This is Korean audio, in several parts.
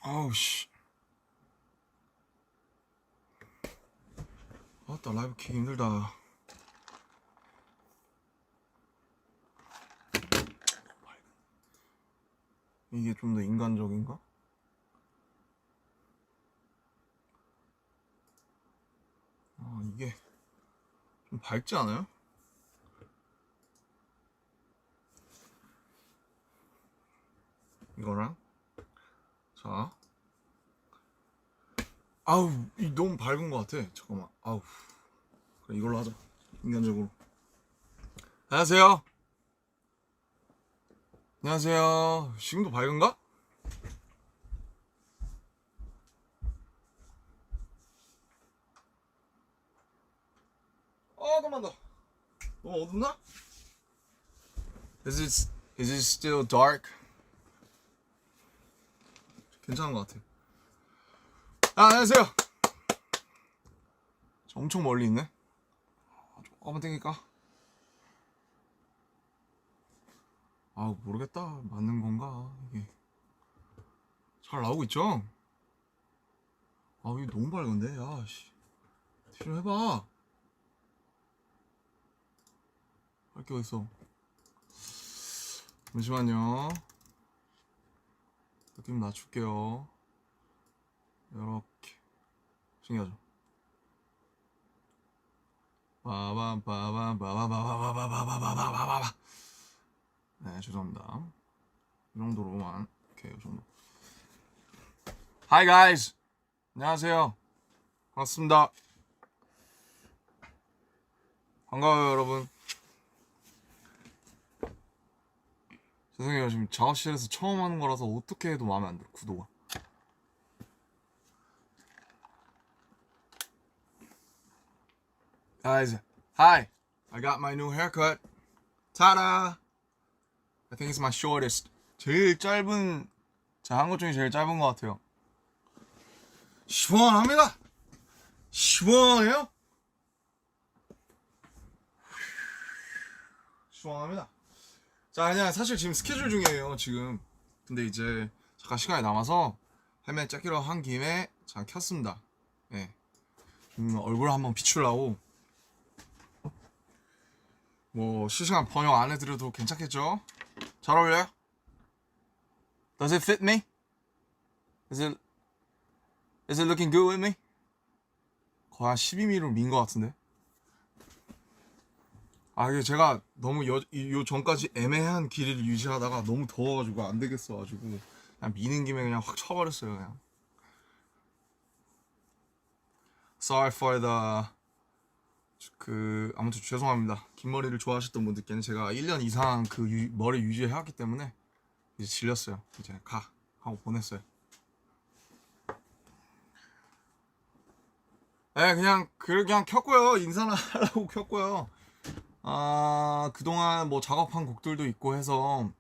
아우 씨. 아따 라이브 키기 힘들다. 이게 좀 더 인간적인가? 이게 좀 밝지 않아요? 이거랑 자 아우 이 너무 밝은 것 같아. 잠깐만. 아우 그래 이걸로 하자. 인간적으로. 안녕하세요. 안녕하세요. 지금도 밝은가? 잠깐만 더. 너무 어둡나? Is it still dark? 괜찮은 것 같아. 안녕하세요. 엄청 멀리 있네. 조금만 땡길까? 모르겠다. 맞는 건가? 이게 잘 나오고 있죠? 이게 너무 밝은데? 야씨. 좀 해봐. 할 게 어딨어. 잠시만요. 느낌 낮출게요. 이렇게 신기하죠? 빠밤빠밤빠바바바바바바바바바바바바. 네, 죄송합니다. 이 정도로만. 오케이, 이 정도. Hi guys. 안녕하세요. 반갑습니다. 반가워요, 여러분. 죄송해요. 지금 작업실에서 처음 하는 거라서 어떻게 해도 마음에 안 들어, 구도가. Guys, hi. I got my new haircut. Ta-da! I think it's my shortest. 제일 짧은, 제가 한 것 중에 제일 짧은 것 같아요. 시원합니다. 시원해요? 시원합니다. 자, 그냥 사실 지금 스케줄 중이에요, 지금. 근데 이제 잠깐 시간이 남아서 헬멧 째기로 한 김에 잠깐 켰습니다. 예. 얼굴 한번 비추려고. 뭐 실시간 번역 안 해드려도 괜찮겠죠? 잘 어울려요? Does it fit me? Is it looking good with me? 거의 한 12mm로 민 것 같은데. 이게 제가 너무 요 전까지 애매한 길이를 유지하다가 너무 더워가지고 안 되겠어가지고 그냥 미는 김에 그냥 확 쳐버렸어요, 그냥. Sorry for the 아무튼 죄송합니다. 긴 머리를 좋아하셨던 분들께는 제가 1년 이상 그 머리 유지해왔기 때문에 이제 질렸어요. 이제 하고 보냈어요. 네, 그냥 켰고요. 인사나 하려고 켰고요. 그동안 뭐 작업한 곡들도 있고 해서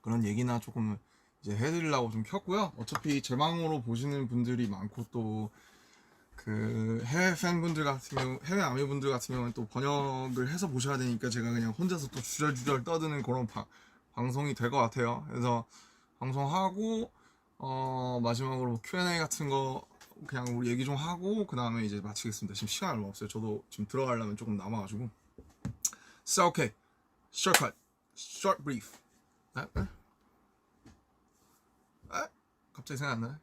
그런 얘기나 조금 이제 해드리려고 좀 켰고요. 어차피 제 방으로 보시는 분들이 많고 또 그 해외 팬분들 같은 경우, 해외 아미분들 같은 경우는 또 번역을 해서 보셔야 되니까 제가 그냥 혼자서 또 주절주절 떠드는 그런 방송이 될 것 같아요. 그래서 방송하고 마지막으로 뭐 Q&A 같은 거 그냥 우리 얘기 좀 하고 그 다음에 이제 마치겠습니다. 지금 시간이 얼마 없어요. 저도 지금 들어가려면 조금 남아가지고. So okay, shortcut, short brief. 갑자기 생각 안 나네.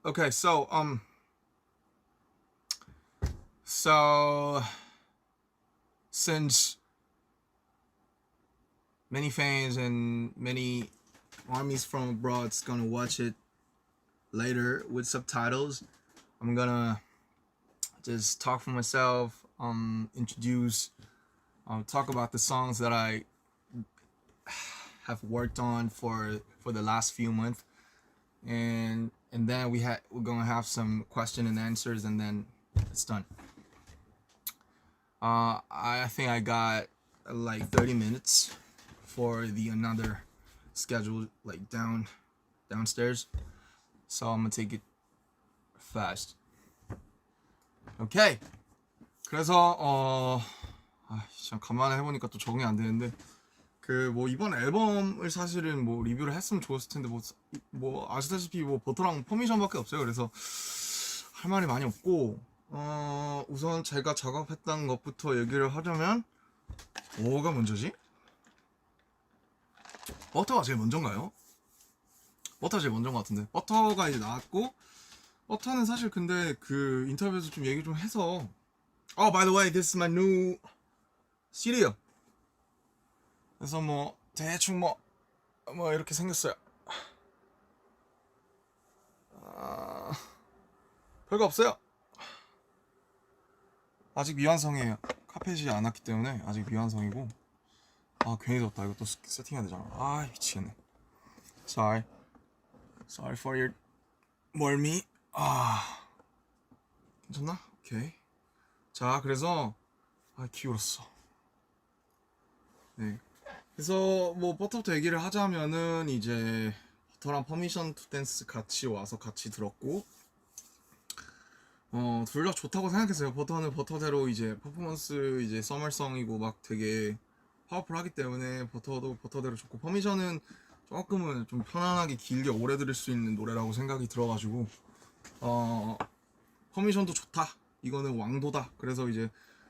Okay, so since many fans and many armies from abroad's gonna watch it later with subtitles, I'm gonna just talk for myself, introduce, talk about the songs that I have worked on for the last few months, and then we're gonna have some question and answers, and then it's done. I think I got like 30 minutes for another schedule like downstairs, so I'm gonna take it fast. Okay. 그래서 참 간만에 해보니까 또 적응이 안 되는데 그 뭐 이번 앨범을 사실은 뭐 리뷰를 했으면 좋았을 텐데 뭐 아시다시피 뭐 버터랑 퍼미션밖에 없어요. 그래서 할 말이 많이 없고 우선 제가 작업했던 것부터 얘기를 하자면 뭐가 먼저지? 버터가 제일 먼저인가요? 버터가 제일 먼저인 것 같은데 버터가 이제 나왔고 버터는 사실 근데 그 인터뷰에서 좀 얘기 좀 해서 by the way, this is my new cereal. 그래서 뭐 대충 뭐 이렇게 생겼어요. 별거 없어요. 아직 미완성이에요. 카펫이 안 왔기 때문에 아직 미완성이고. 괜히 덥다. 이거 또 세팅해야 되잖아. 미치겠네. Sorry for your 멀미. 괜찮나? 오케이. 자, 그래서 기울었어. 네. 그래서 뭐 버터부터 얘기를 하자면은 이제 버터랑 퍼미션 투 댄스 같이 와서 같이 들었고 둘 다 좋다고 생각했어요. 버터는 버터대로 이제 퍼포먼스 이제 서멀성이고 막 되게 파워풀하기 때문에 버터도 버터대로 좋고 퍼미션은 조금은 좀 편안하게 길게 오래 들을 수 있는 노래라고 생각이 들어가지고 퍼미션도 좋다. 이거는 왕도다. 그래서 이제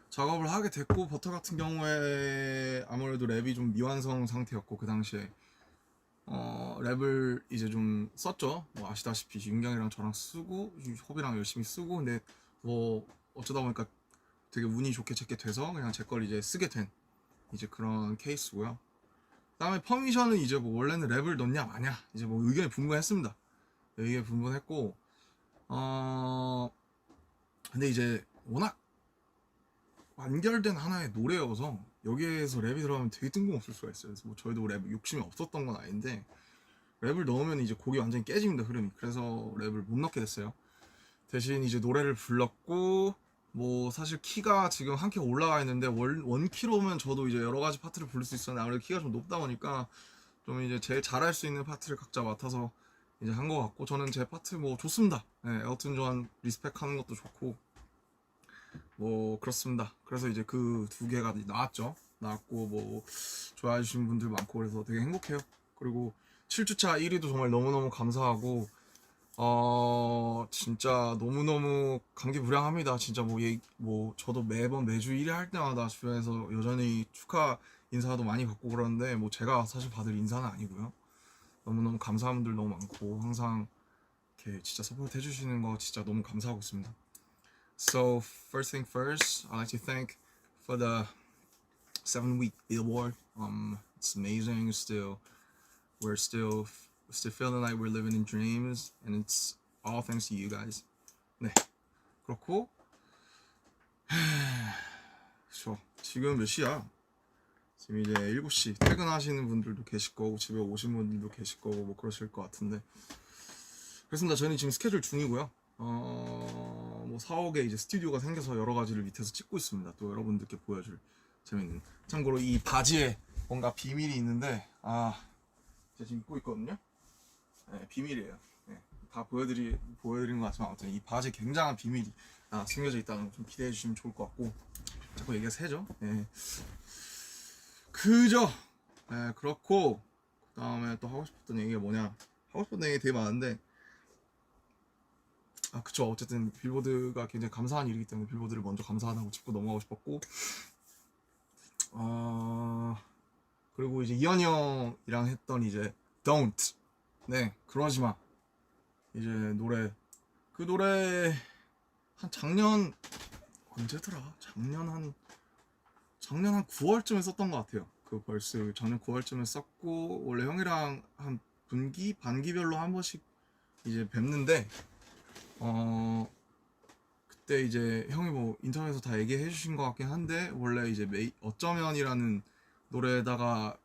작업을 하게 됐고 버터 같은 경우에 아무래도 랩이 좀 미완성 상태였고 그 당시에 랩을 이제 좀 썼죠. 뭐 아시다시피 윤경이랑 저랑 쓰고 허비랑 열심히 쓰고 근데 뭐 어쩌다 보니까 되게 운이 좋게 제게 돼서 그냥 제 걸 이제 쓰게 된 이제 그런 케이스고요. 그다음에 퍼미션은 이제 뭐 원래는 랩을 넣냐 마냐 이제 뭐 의견이 분분했습니다. 의견이 분분했고 근데 이제 워낙 완결된 하나의 노래여서 여기에서 랩이 들어가면 되게 뜬금없을 수가 있어요. 그래서 뭐 저희도 랩 욕심이 없었던 건 아닌데 랩을 넣으면 이제 곡이 완전히 깨집니다, 흐름이. 그래서 랩을 못 넣게 됐어요. 대신 이제 노래를 불렀고 뭐 사실 키가 지금 한 키 올라가 있는데 원 키로면 저도 이제 여러 가지 파트를 부를 수 있었는데 아무래도 키가 좀 높다 보니까 좀 이제 제일 잘할 수 있는 파트를 각자 맡아서 이제 한 것 같고 저는 제 파트 뭐 좋습니다. 네, 엘튼 존 리스펙하는 것도 좋고 뭐 그렇습니다. 그래서 이제 그 두 개가 나왔고 뭐 좋아해 주신 분들 많고 그래서 되게 행복해요. 그리고 7주차 1위도 정말 너무너무 감사하고 진짜 너무너무 감개무량합니다. 진짜 뭐 저도 매주 1위 할 때마다 주변에서 여전히 축하 인사도 많이 받고 그러는데 뭐 제가 사실 받을 인사는 아니고요. 너무너무 감사한 분들 너무 많고 항상 이렇게 진짜 서포트 해주시는 거 진짜 너무 감사하고 있습니다. So first thing first, I'd like to thank for the 7-week Billboard. It's amazing. We're still feeling like we're living in dreams, and it's all thanks to you guys. 네, 그렇고 그렇죠. 지금 몇 시야? 지금 이제 7시. 퇴근하시는 분들도 계실 거고 집에 오신 분들도 계실 거고 뭐 그러실 것 같은데 그렇습니다. 저는 지금 스케줄 중이고요. 뭐 사옥에 이제 스튜디오가 생겨서 여러 가지를 밑에서 찍고 있습니다. 또 여러분들께 보여줄 재밌는. 참고로 이 바지에 뭔가 비밀이 있는데 제가 지금 입고 있거든요. 네, 비밀이에요. 네, 다 보여드린 것 같지만 아무튼 이 바지에 굉장한 비밀이 숨겨져 있다는 거 좀 기대해 주시면 좋을 것 같고 자꾸 얘기가 새죠. 네. 그죠. 네, 그렇고 그 다음에 또 하고 싶었던 얘기가 뭐냐. 하고 싶었던 얘기 되게 많은데 그쵸. 어쨌든 빌보드가 굉장히 감사한 일이기 때문에 빌보드를 먼저 감사하다고 짚고 넘어가고 싶었고 그리고 이제 이현이 형이랑 했던 이제 Don't 네 그러지마 이제 그 노래 한 작년 언제더라? 작년 한 9월쯤에 썼던 것 같아요. 그 벌스 작년 9월쯤에 썼고 원래 형이랑 한 반기별로 한 번씩 이제 뵙는데 그때 이제 형이 뭐 인터넷에서 다 얘기해 주신 것 같긴 한데 원래 이제 어쩌면이라는 노래에다가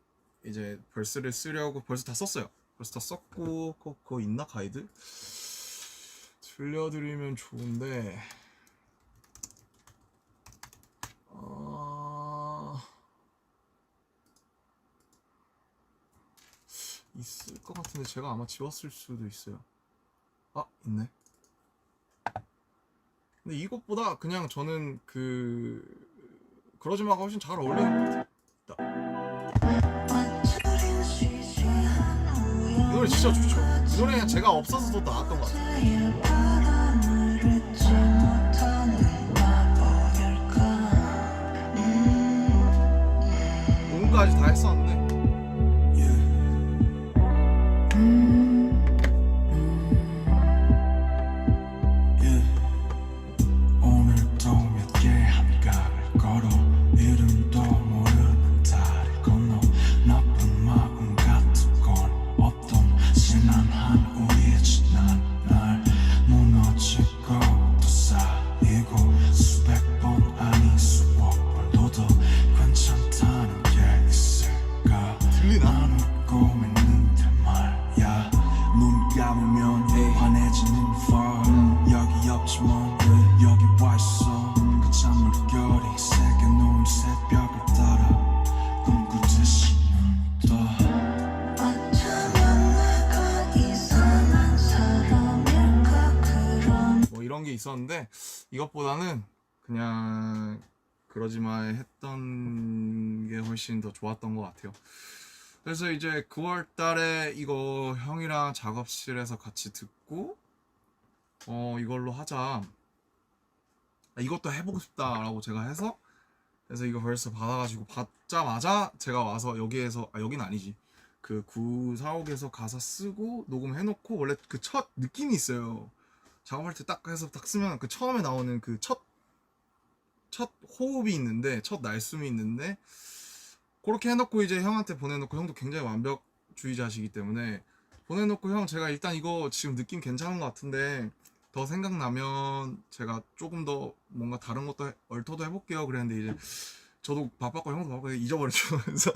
이제 벌스를 쓰려고 벌스 다 썼어요. 벌스 다 썼고 그거 있나 가이드? 들려드리면 좋은데 있을 것 같은데 제가 아마 지웠을 수도 있어요. 있네. 근데 이것보다 그냥 저는 그러지마가 훨씬 잘 어울리는 것 같아요. 노래 진짜 좋죠. 이 노래는 제가 없어서 더 나왔던 것 같아요. 녹음까지 다 했었는데 오늘도 몇 개의 한강을 걸어 이름도 모르는 다리를 건너 나쁜 마음 같은 건 없던 지난한 우리의 지난 날 무너지고 또 쌓이고 수백 번 아닌 수억 번도 더 괜찮다는 게 있을까 들리나? 난 웃고 있는데 말야 눈 감으면 환해지는 fall 여기 없지만 여기 와있어 그 잔물결이 새겨놓은 새벽을 따라 꿈꾸듯이 눈떠 어쩌면 내가 이상한 사람일까 그런 뭐 이런 게 있었는데 이것보다는 그냥 그러지마 했던 게 훨씬 더 좋았던 것 같아요. 그래서 이제 9월 달에 이거 형이랑 작업실에서 같이 듣고 이걸로 하자, 이것도 해보고 싶다라고 제가 해서 그래서 이거 벌써 받아가지고 받자마자 제가 와서 여기에서 여긴 아니지 그 945에서 가사 쓰고 녹음해놓고 원래 그 첫 느낌이 있어요. 작업할 때 딱 해서 딱 쓰면 그 처음에 나오는 그 첫 호흡이 있는데 첫 날숨이 있는데 그렇게 해놓고 이제 형한테 보내놓고 형도 굉장히 완벽주의자시기 때문에 보내놓고 형 제가 일단 이거 지금 느낌 괜찮은 것 같은데 더 생각나면 제가 조금 더 뭔가 다른 것도 얼터도 해볼게요 그랬는데 이제 저도 바빴고 형도 바빴고 잊어버렸죠. 그래서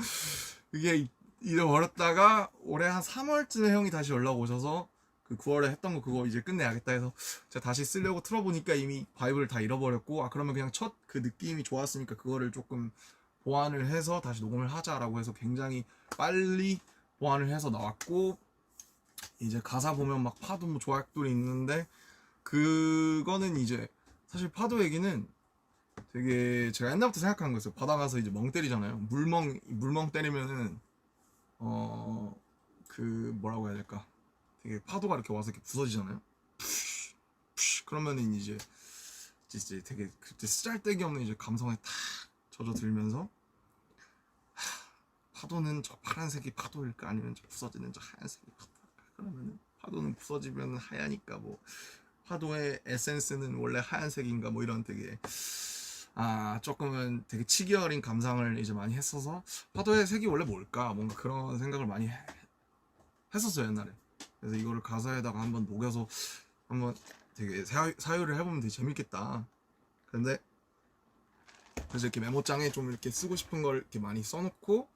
이게 잊어버렸다가 올해 한 3월쯤에 형이 다시 연락 오셔서 그 9월에 했던 거 그거 이제 끝내야겠다 해서 제가 다시 쓰려고 틀어보니까 이미 바이브를 다 잃어버렸고 그러면 그냥 첫 그 느낌이 좋았으니까 그거를 조금 보완을 해서 다시 녹음을 하자라고 해서 굉장히 빨리 보완을 해서 나왔고 이제 가사 보면 막 파도 뭐 조약돌이 있는데 그거는 이제 사실 파도 얘기는 되게 제가 옛날부터 생각하는 거였어요. 바다 가서 이제 멍 때리잖아요. 물멍 때리면은 그 뭐라고 해야 될까? 되게 파도가 이렇게 와서 이렇게 부서지잖아요. 그러면은 이제 되게 그때 쓰잘데기 없는 이제 감성에 탁 젖어들면서 파도는 저 파란색이 파도일까 아니면 저 부서지는 저 하얀색이 파도일까? 그러면은 파도는 부서지면 하얘니까 뭐 파도의 에센스는 원래 하얀색인가 뭐 이런 되게 조금은 되게 치기 어린 감상을 이제 많이 했어서 파도의 색이 원래 뭘까 뭔가 그런 생각을 많이 했었어요 옛날에. 그래서 이거를 가사에다가 한번 녹여서 한번 되게 사유를 해보면 되게 재밌겠다. 근데 그래서 이렇게 메모장에 좀 이렇게 쓰고 싶은 걸 이렇게 많이 써놓고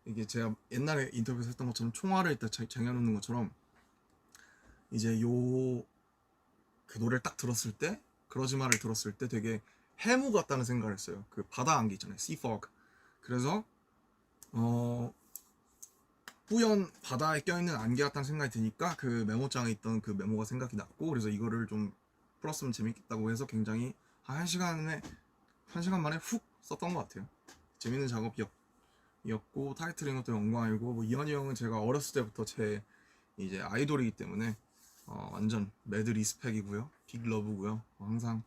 이게 제가 옛날에 인터뷰에서 했던 것처럼 총알을 일단 쟁여놓는 것처럼 이제 그 노래를 딱 들었을 때 그러지마를 들었을 때 되게 해무 같다는 생각을 했어요. 그 바다 안개 있잖아요. sea fog. 그래서 뿌연 바다에 껴있는 안개 같다는 생각이 드니까 그 메모장에 있던 그 메모가 생각이 났고 그래서 이거를 좀 풀었으면 재밌겠다고 해서 굉장히 한 1시간 만에 훅 썼던 것 같아요. 재밌는 작업이었고 타이틀인 것도 영광이고 뭐 이현이 형은 제가 어렸을 때부터 제 이제 아이돌이기 때문에 완전 매드 리스펙이고요. 빅 러브고요. 항상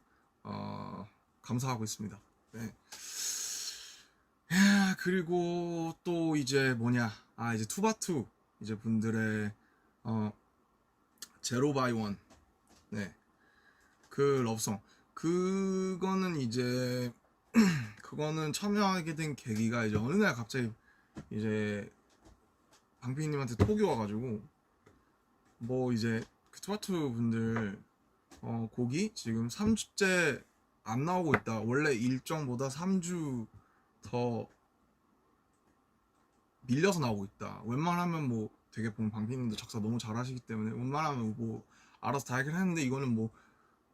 감사하고 있습니다. 네. 그리고 또 이제 뭐냐 이제 투바투 이제 분들의 제로 바이 원 네 그 러브송 그거는 이제 그거는 참여하게 된 계기가 이제 어느 날 갑자기 이제 방피디님한테 톡이 와가지고 뭐 이제 그 투바투 분들 곡이 지금 3주째 안 나오고 있다. 원래 일정보다 3주 더 밀려서 나오고 있다. 웬만하면 뭐 되게 보면 방피님도 작사 너무 잘하시기 때문에 웬만하면 뭐 알아서 다 해결했는데 이거는 뭐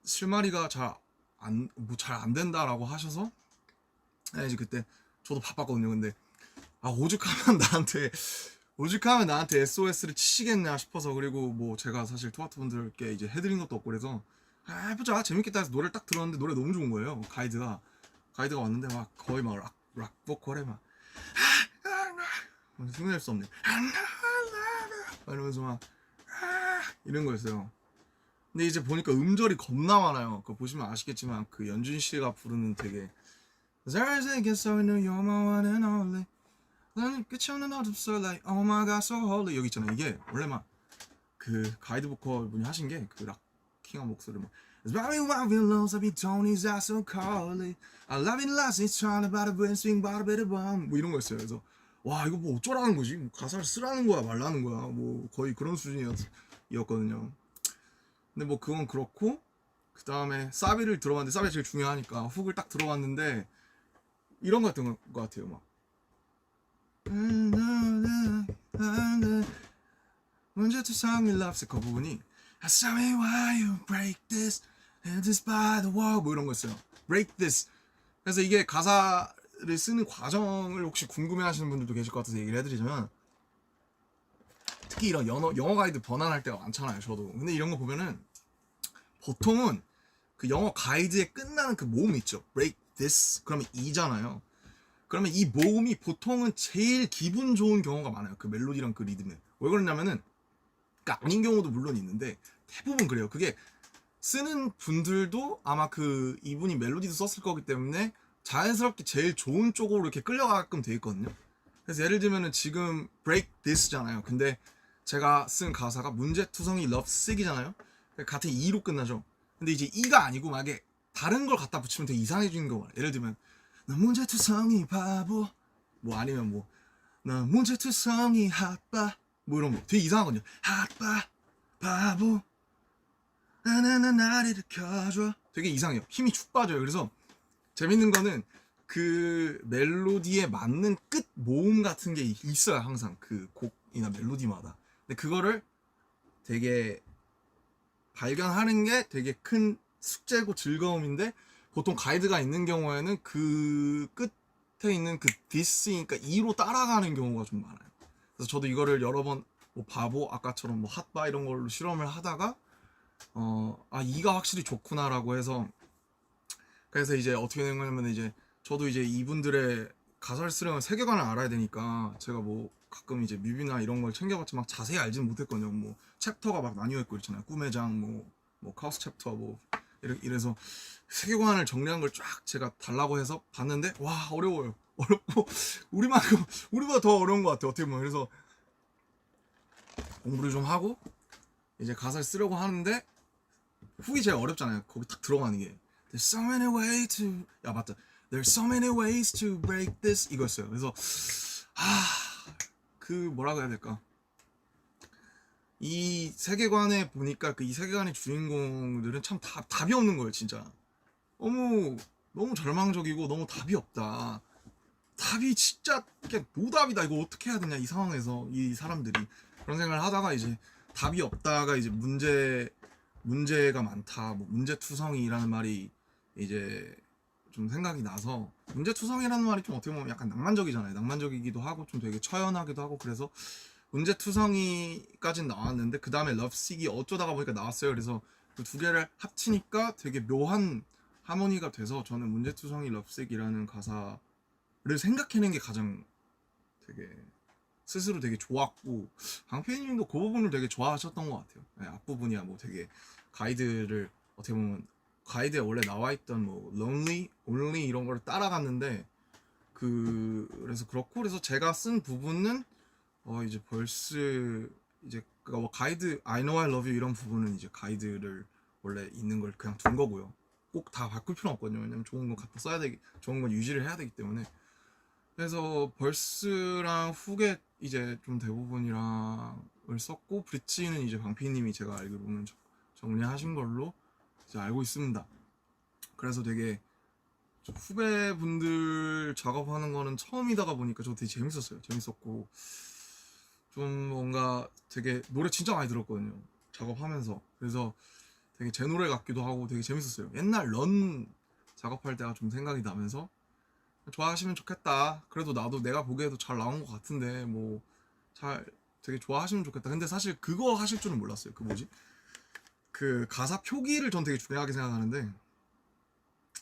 실마리가 잘 안 된다라고 하셔서 이제 그때 저도 바빴거든요. 근데 오죽하면 나한테 SOS를 치시겠냐 싶어서 그리고 뭐 제가 사실 투바투 분들께 이제 해드린 것도 없고 그래서 해보자 재밌겠다 해서 노래를 딱 들었는데 노래 너무 좋은 거예요. 가이드가 왔는데 막 거의 막 락 보컬에 막 흉내낼 수 없네 이러면서 막 이런 거였어요. 근데 이제 보니까 음절이 겁나 많아요. 그거 보시면 아시겠지만 그 연준 씨가 부르는 되게 You're my one and only. 나는 끝이 없는 어둠 속 like oh my god so holy 여기 있잖아요. 이게 원래 막 그 가이드 보컬 분이 하신 게 그 락킹한 목소리 뭐 It's very wild willows of Tony's are so cold. I love it last it's trying to buy the brain swing by the better bomb 뭐 이런 거였어요. 그래서 와 이거 뭐 어쩌라는 거지? 뭐 가사를 쓰라는 거야 말라는 거야? 뭐 거의 그런 수준이었거든요. 근데 뭐 그건 그렇고 그 다음에 사비를 들어봤는데 사비가 제일 중요하니까 훅을 딱 들어봤는데 이런 거였던 것 같아요. 막 먼저 투성이 loves 그 부분이 Tell me why you break this and this by the wall 뭐 이런 거였어요. Break this. 그래서 이게 가사를 쓰는 과정을 혹시 궁금해하시는 분들도 계실 것 같아서 얘기를 해드리자면 특히 이런 영어 가이드 번안할 때가 많잖아요. 저도. 근데 이런 거 보면은 보통은 그 영어 가이드에 끝나는 그 모음 있죠. Break this. 그러면 이잖아요. 그러면 이 모음이 보통은 제일 기분 좋은 경우가 많아요. 그 멜로디랑 그 리듬에. 왜 그러냐면은 그러니까 아닌 경우도 물론 있는데 대부분 그래요. 그게 쓰는 분들도 아마 그 이분이 멜로디도 썼을 거기 때문에 자연스럽게 제일 좋은 쪽으로 이렇게 끌려가게끔 돼 있거든요. 그래서 예를 들면은 지금 break this잖아요. 근데 제가 쓴 가사가 문제투성이 love sick이잖아요. 같은 E로 끝나죠. 근데 이제 E가 아니고 만약에 다른 걸 갖다 붙이면 되게 이상해지는 거예요. 예를 들면 나 문제투성이 바보 뭐 아니면 뭐 나 문제투성이 핫바 뭐 이런 거 되게 이상하거든요. 핫바 바보 나나나 나를 일으켜줘 되게 이상해요. 힘이 축 빠져요. 그래서 재밌는 거는 그 멜로디에 맞는 끝 모음 같은 게 있어요. 항상 그 곡이나 멜로디마다. 근데 그거를 되게 발견하는 게 되게 큰 숙제고 즐거움인데 보통 가이드가 있는 경우에는 그 끝에 있는 그 디스니까 E로 따라가는 경우가 좀 많아요. 그래서 저도 이거를 여러 번 뭐 바보 아까처럼 뭐 핫바 이런 걸로 실험을 하다가 E가 확실히 좋구나라고 해서 그래서 이제 어떻게 된 거냐면 이제 저도 이제 이분들의 가사를 쓰려면 세계관을 알아야 되니까 제가 뭐 가끔 이제 뮤비나 이런 걸 챙겨봤지만 막 자세히 알지는 못했거든요. 뭐 챕터가 막 나뉘어 있고 있잖아요. 꿈의 장, 뭐 카오스 챕터 뭐 이래서 세계관을 정리한 걸 쫙 제가 달라고 해서 봤는데 와 어려워요. 어렵고 우리보다 더 어려운 것 같아요. 어떻게 보면 그래서 공부를 좀 하고 이제 가사를 쓰려고 하는데 훅이 제일 어렵잖아요. 거기 딱 들어가는 게 There's so many ways to 야 맞다. There's so many ways to break this 이거였어요. 그래서 그 뭐라고 해야 될까? 이 세계관에 보니까 그 이 세계관의 주인공들은 참 답이 없는 거예요, 진짜. 너무 절망적이고 너무 답이 없다. 답이 진짜 그냥 노답이다. 이거 어떻게 해야 되냐 이 상황에서 이 사람들이 그런 생각을 하다가 이제 답이 없다가 이제 문제가 많다. 뭐 문제투성이라는 말이 이제 좀 생각이 나서 문제투성이라는 말이 좀 어떻게 보면 약간 낭만적이잖아요. 낭만적이기도 하고 좀 되게 처연하기도 하고 그래서 문제투성이까지는 나왔는데 그 다음에 러브식이 어쩌다가 보니까 나왔어요. 그래서 그 두 개를 합치니까 되게 묘한 하모니가 돼서 저는 문제투성이 러브식이라는 가사를 생각해낸 게 가장 되게 스스로 되게 좋았고 방패님도 그 부분을 되게 좋아하셨던 것 같아요. 네, 앞부분이야 뭐 되게 가이드를 어떻게 보면 가이드에 원래 나와있던 뭐 lonely, only 이런 거를 따라갔는데 그래서 그렇고 그래서 제가 쓴 부분은 이제 벌스 이제 그니까 뭐 가이드 I know I love you 이런 부분은 이제 가이드를 원래 있는 걸 그냥 둔 거고요. 꼭 다 바꿀 필요는 없거든요. 왜냐면 좋은 건 갖다 써야 되기 좋은 건 유지를 해야 되기 때문에 그래서 벌스랑 훅에 이제 좀 대부분이랑을 썼고 브릿지는 이제 방피님이 제가 알기로는 정리하신 걸로 이제 알고 있습니다. 그래서 되게 후배분들 작업하는 거는 처음이다가 보니까 저 되게 재밌었어요. 재밌었고 좀 뭔가 되게 노래 진짜 많이 들었거든요. 작업하면서. 그래서 되게 제 노래 같기도 하고 되게 재밌었어요. 옛날 런 작업할 때가 좀 생각이 나면서 좋아하시면 좋겠다. 그래도 나도 내가 보기에도 잘 나온 것 같은데 뭐 잘 되게 좋아하시면 좋겠다. 근데 사실 그거 하실 줄은 몰랐어요. 그 뭐지? 그 가사 표기를 전 되게 중요하게 생각하는데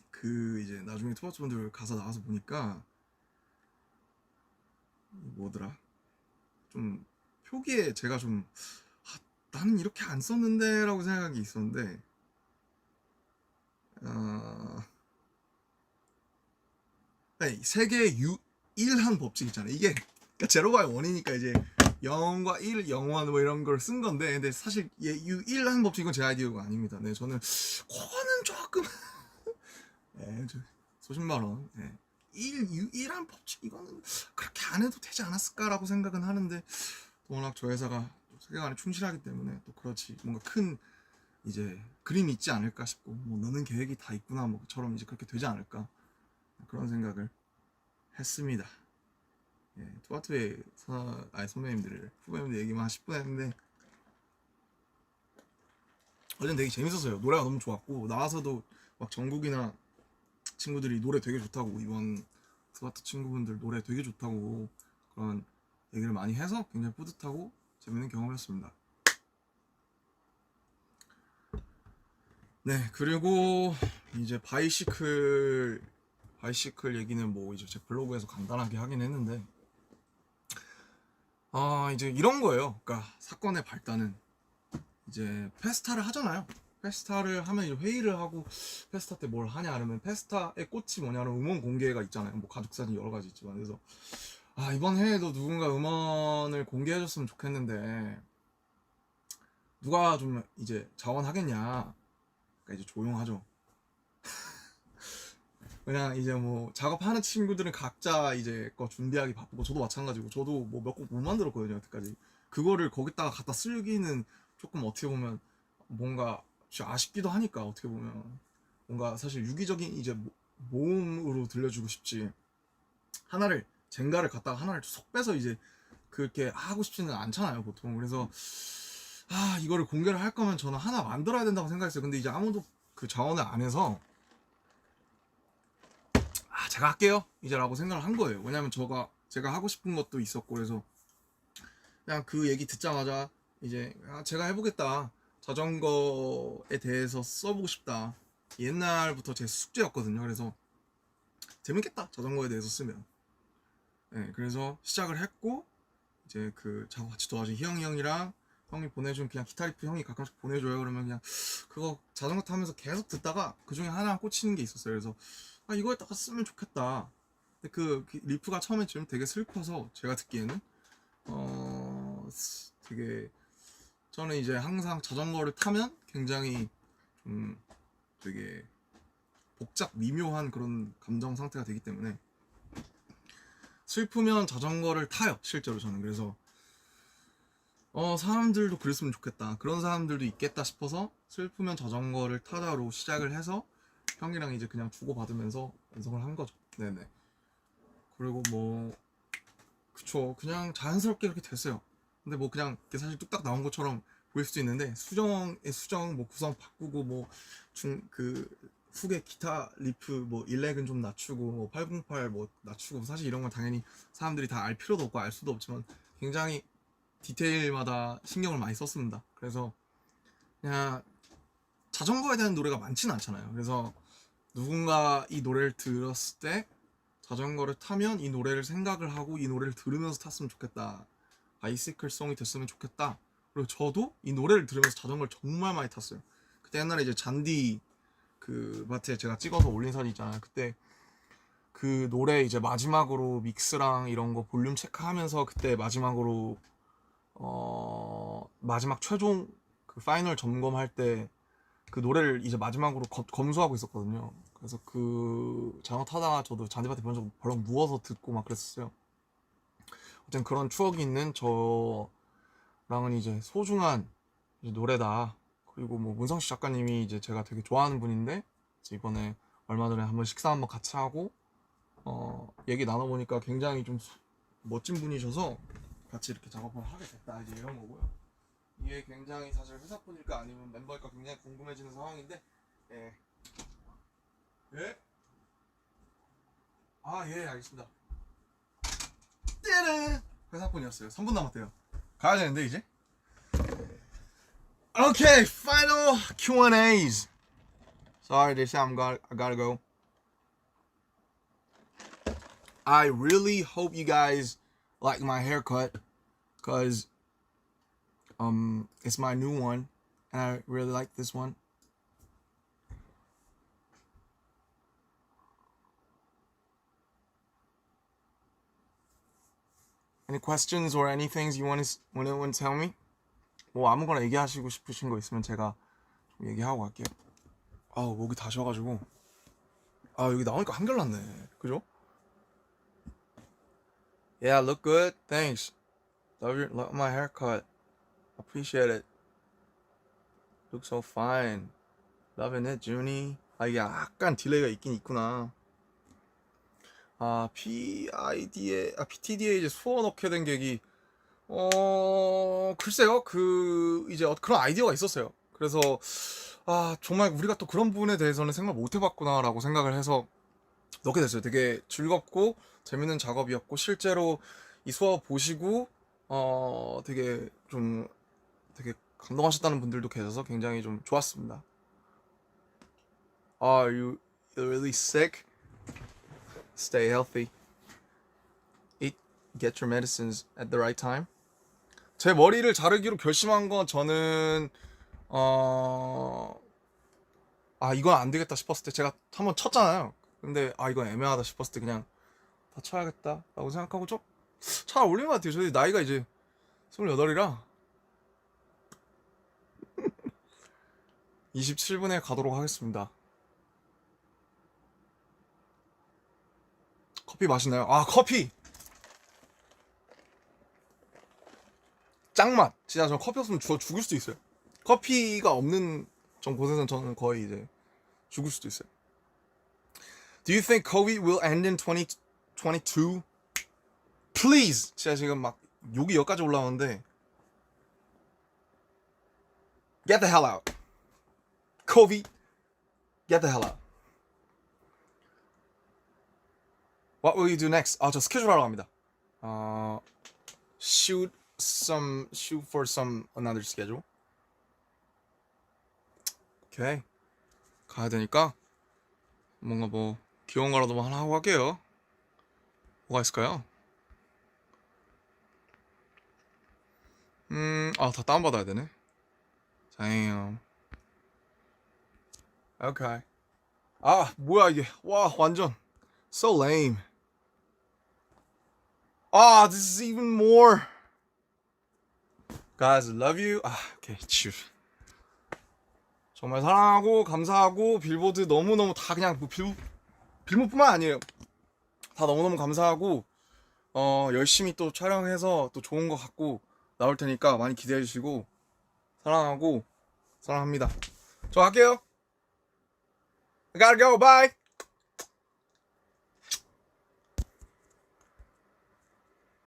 그 이제 나중에 투바투분들 가사 나와서 보니까 뭐더라? 좀 표기에 제가 좀 나는 이렇게 안 썼는데 라고 생각한 게 있었는데 세계의 유일한 법칙 있잖아요. 이게 그러니까 제로가 원이니까 이제 0과 1, 0원 뭐 이런 걸 쓴 건데, 근데 사실 유일한 법칙은 제 아이디어가 아닙니다. 네, 저는 그거는 조금 네, 수십만 원. 네. 유일한 법칙 이거는 그렇게 안 해도 되지 않았을까라고 생각은 하는데, 워낙 저 회사가 세계관에 충실하기 때문에 또 그렇지 뭔가 큰 이제 그림이 있지 않을까 싶고, 뭐 너는 계획이 다 있구나 뭐처럼 이제 그렇게 되지 않을까 그런 생각을 했습니다. 예, 투아투의 선배님들 후배님들 얘기만 한 10분 했는데 어제는 되게 재밌었어요. 노래가 너무 좋았고, 나와서도 막 정국이나 친구들이 노래 되게 좋다고, 이번 투아투 친구분들 노래 되게 좋다고 그런 얘기를 많이 해서 굉장히 뿌듯하고 재밌는 경험이었습니다. 네, 그리고 이제 바이시클 얘기는 뭐 이제 제 블로그에서 간단하게 하긴 했는데, 이제 이런 거예요. 그러니까 사건의 발단은 이제 페스타를 하잖아요. 페스타를 하면 이제 회의를 하고, 페스타 때 뭘 하냐 하면 페스타의 꽃이 뭐냐면 음원 공개가 있잖아요. 뭐 가족 사진 여러 가지 있지만, 그래서 이번 해에도 누군가 음원을 공개해줬으면 좋겠는데 누가 좀 이제 자원하겠냐. 그러니까 이제 조용하죠. 그냥 이제 뭐 작업하는 친구들은 각자 이제 거 준비하기 바쁘고, 저도 마찬가지고, 저도 뭐 몇 곡 못 만들었거든요 여태까지. 그거를 거기다가 갖다 쓰기는 조금 어떻게 보면 뭔가 아쉽기도 하니까, 어떻게 보면 뭔가 사실 유기적인 이제 모음으로 들려주고 싶지, 하나를 젠가를 갖다가 하나를 쏙 빼서 이제 그렇게 하고 싶지는 않잖아요 보통. 그래서 이거를 공개를 할 거면 저는 하나 만들어야 된다고 생각했어요. 근데 이제 아무도 그 자원을 안 해서 제가 할게요 이제 라고 생각을 한 거예요. 왜냐면 제가 하고 싶은 것도 있었고, 그래서 그냥 그 얘기 듣자마자 이제 제가 해보겠다, 자전거에 대해서 써보고 싶다, 옛날부터 제 숙제였거든요. 그래서 재밌겠다 자전거에 대해서 쓰면. 네, 그래서 시작을 했고, 이제 그 작업 같이 도와준 희영이 형이랑 형이 보내준 그냥 기타 리프 형이 가끔씩 보내줘요. 그러면 그냥 그거 자전거 타면서 계속 듣다가 그 중에 하나 꽂히는 게 있었어요. 그래서 이거에다가 쓰면 좋겠다. 근데 그 리프가 처음에 좀 되게 슬퍼서 제가 듣기에는 되게, 저는 이제 항상 자전거를 타면 굉장히 좀 되게 복잡 미묘한 그런 감정 상태가 되기 때문에 슬프면 자전거를 타요 실제로 저는. 그래서 사람들도 그랬으면 좋겠다, 그런 사람들도 있겠다 싶어서 슬프면 자전거를 타자로 시작을 해서 형이랑 이제 그냥 주고받으면서 완성을 한 거죠. 네네. 그리고 뭐 그쵸, 그냥 자연스럽게 그렇게 됐어요. 근데 뭐 그냥 사실 뚝딱 나온 것처럼 보일 수도 있는데, 수정 뭐 구성 바꾸고, 뭐 그 후계 기타 리프 뭐 일렉은 좀 낮추고, 뭐 808 뭐 낮추고, 사실 이런 건 당연히 사람들이 다 알 필요도 없고 알 수도 없지만 굉장히 디테일마다 신경을 많이 썼습니다. 그래서 그냥 자전거에 대한 노래가 많지는 않잖아요. 그래서 누군가 이 노래를 들었을 때 자전거를 타면 이 노래를 생각을 하고 이 노래를 들으면서 탔으면 좋겠다, 바이시클 송이 됐으면 좋겠다. 그리고 저도 이 노래를 들으면서 자전거를 정말 많이 탔어요. 그때 옛날에 이제 잔디 그 밭에 제가 찍어서 올린 사진 있잖아요. 그때 그 노래 이제 마지막으로 믹스랑 이런 거 볼륨 체크하면서, 그때 마지막으로 마지막 최종 그 파이널 점검할 때 그 노래를 이제 마지막으로 검수하고 있었거든요. 그래서 그 자전거 타다가 저도 잔디밭에 벌렁 누워서 듣고 막 그랬었어요. 어쨌든 그런 추억이 있는 저랑은 이제 소중한 이제 노래다. 그리고 뭐 문성식 작가님이 이제 제가 되게 좋아하는 분인데, 이제 이번에 얼마 전에 한번 식사 한번 같이 하고 얘기 나눠보니까 굉장히 좀 멋진 분이셔서 같이 이렇게 작업을 하게 됐다, 이제 이런 거고요. 이게 굉장히 사실 회사분일까 아니면 멤버일까 굉장히 궁금해지는 상황인데, 예. 예? 예, 알겠습니다. 띠르! 회사분이었어요. 3분 남았대요. 가야 되는데 이제. Okay, final Q&As. Sorry, they say I gotta go. I really hope you guys like my haircut, cause It's my new one, and I really like this one. Any questions or anything you want to tell me? 뭐 아무거나 얘기하시고 싶으신 거 있으면 제가 좀 얘기하고 갈게요. 아우 목이 다 쉬어가지고 아 여기 나오니까 한결났네. 그죠? Yeah, look good. Thanks. Love my haircut. Appreciate it. Look so fine. Loving it, Junie. 아 이게 약간 딜레이가 있긴 있구나. 아 PTD에 이제 수어 넣게 된 계기. 글쎄요. 이제 그런 아이디어가 있었어요. 그래서 정말 우리가 또 그런 부분에 대해서는 생각 못 해봤구나라고 생각을 해서 넣게 됐어요. 되게 즐겁고 재밌는 작업이었고 실제로 이 수업 보시고 되게 감동하셨다는 분들도 계셔서 굉장히 좀 좋았습니다. Are you really sick? Stay healthy. Get your medicines at the right time. 제 머리를 자르기로 결심한 건 저는 이건 안 되겠다 싶었을 때 제가 한번 쳤잖아요. 근데 이건 애매하다 싶었을 때 그냥 다 쳐야겠다라고 생각하고 좀 잘 어울리는 것 같아요. 저희 나이가 이제 28이라 27분에 가도록 하겠습니다. 커피 마시나요? 커피! 짱맛! 진짜 저 커피 없으면 죽을 수도 있어요. 커피가 없는 곳에서는 저는 거의 이제 죽을 수도 있어요. Do you think COVID will end in 2022? Please! 진짜 지금 막 욕이 여기까지 올라오는데 Get the hell out. COVID, get the hell out. What will you do next? 저 스케줄 하러 갑니다. Shoot for some another schedule. 오케이. 가야 되니까 뭔가 뭐 귀여운 거라도 하나 하고 갈게요. 뭐가 있을까요? 다 다운받아야 되네. Damn. Okay. 뭐야 이게. 와, 완전 so lame. This is even more. Guys, I love you. Okay, cheers. 정말 사랑하고 감사하고 빌보드 너무너무 다 그냥 뭐 빌보드뿐만 아니에요. 다 너무너무 감사하고 열심히 또 촬영해서 또 좋은 거 갖고 나올 테니까 많이 기대해 주시고 사랑합니다. 저 갈게요. I gotta go. Bye.